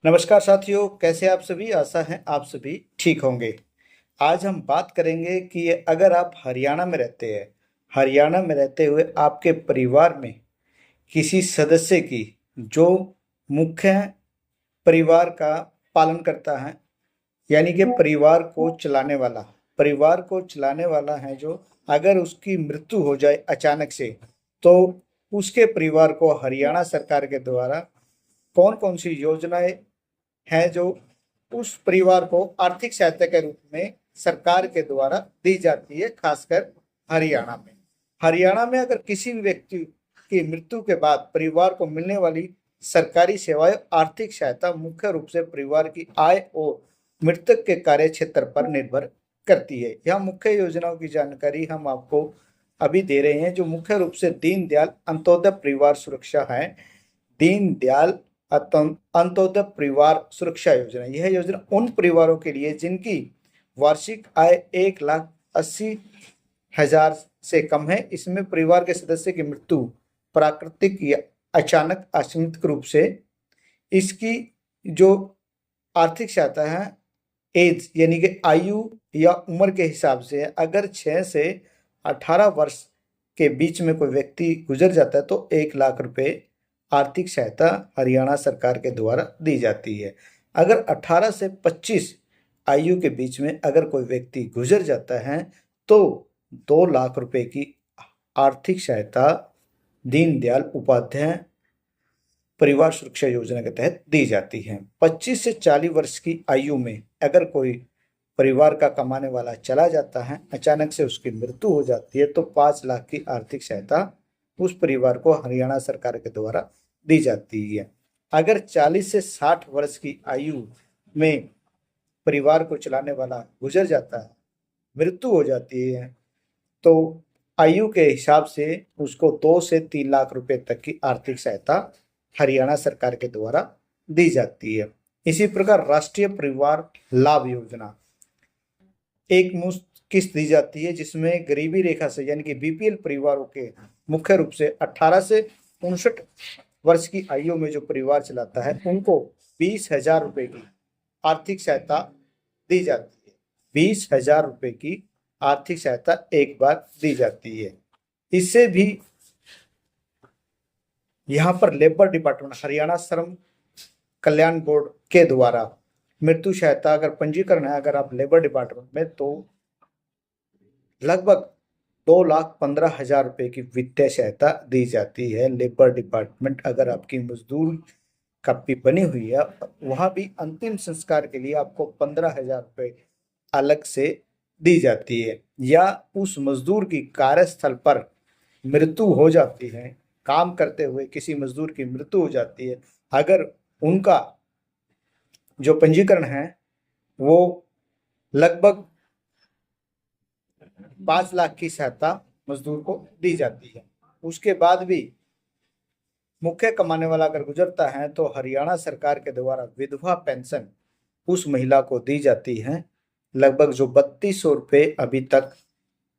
नमस्कार साथियों, कैसे आप सभी। आशा है आप सभी ठीक होंगे। आज हम बात करेंगे कि अगर आप हरियाणा में रहते हैं, हरियाणा में रहते हुए आपके परिवार में किसी सदस्य की जो मुख्य परिवार का पालन करता है, यानी कि परिवार को चलाने वाला है, जो अगर उसकी मृत्यु हो जाए अचानक से, तो उसके परिवार को हरियाणा सरकार के द्वारा कौन कौन सी योजनाएं हैं जो उस परिवार को आर्थिक सहायता के रूप में सरकार के द्वारा दी जाती है। खासकर हरियाणा में अगर किसी भी व्यक्ति की मृत्यु के बाद परिवार को मिलने वाली सरकारी सेवाएं आर्थिक सहायता मुख्य रूप से परिवार की आय और मृतक के कार्य क्षेत्र पर निर्भर करती है। यह मुख्य योजनाओं की जानकारी हम आपको अभी दे रहे हैं, जो मुख्य रूप से दीनदयाल अंत्योदय परिवार सुरक्षा है। दीनदयाल अंत्योदय परिवार सुरक्षा योजना, यह योजना उन परिवारों के लिए जिनकी वार्षिक आय 1,80,000 से कम है। इसमें परिवार के सदस्य की मृत्यु प्राकृतिक या अचानक आकस्मिक रूप से, इसकी जो आर्थिक सहायता है एज यानी कि आयु या उम्र के हिसाब से, अगर 6 से 18 वर्ष के बीच में कोई व्यक्ति गुजर जाता है तो 1 लाख रुपए आर्थिक सहायता हरियाणा सरकार के द्वारा दी जाती है। अगर 18 से 25 आयु के बीच में अगर कोई व्यक्ति गुजर जाता है तो 2 लाख रुपए की आर्थिक सहायता दीनदयाल उपाध्याय परिवार सुरक्षा योजना के तहत दी जाती है। 25 से 40 वर्ष की आयु में अगर कोई परिवार का कमाने वाला चला जाता है, अचानक से उसकी मृत्यु हो जाती है, तो 5 लाख की आर्थिक सहायता उस परिवार को हरियाणा सरकार के द्वारा दी जाती है। अगर 40 से 60 वर्ष की आयु में परिवार को चलाने वाला गुजर जाता है, मृत्यु हो जाती है, तो आयु के हिसाब से उसको 2 से 3 लाख रुपए तक की आर्थिक सहायता हरियाणा सरकार के द्वारा दी जाती है। इसी प्रकार राष्ट्रीय परिवार लाभ योजना, एक मुश्त किस्त दी जाती है, जिसमें गरीबी रेखा से यानी कि बीपीएल परिवारों के मुख्य रूप से 18 से 59 वर्ष की आयु में जो परिवार चलाता है, उनको 20,000 रुपए की आर्थिक सहायता दी जाती है। 20,000 रुपए की आर्थिक सहायता एक बार दी जाती है। इससे भी यहाँ पर लेबर डिपार्टमेंट, हरियाणा श्रम कल्याण बोर्ड के द्वारा मृत्यु सहायता अगर पंजीकरण है अगर आप लेबर डिपार्टमेंट में, तो लगभग 2,15,000 रुपए की वित्तीय सहायता दी जाती है। लेबर डिपार्टमेंट अगर आपकी मजदूर कापी बनी हुई है, वहां भी अंतिम संस्कार के लिए आपको 15,000 रुपए अलग से दी जाती है। या उस मजदूर की कार्यस्थल पर मृत्यु हो जाती है, काम करते हुए किसी मजदूर की मृत्यु हो जाती है, अगर उनका जो पंजीकरण है वो लगभग 5 लाख की सहायता मजदूर को दी जाती है। उसके बाद भी मुख्य कमाने वाला अगर गुजरता है तो हरियाणा सरकार के द्वारा विधवा पेंशन उस महिला को दी जाती है, लगभग जो 3,200 रुपये अभी तक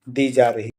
दी जा रही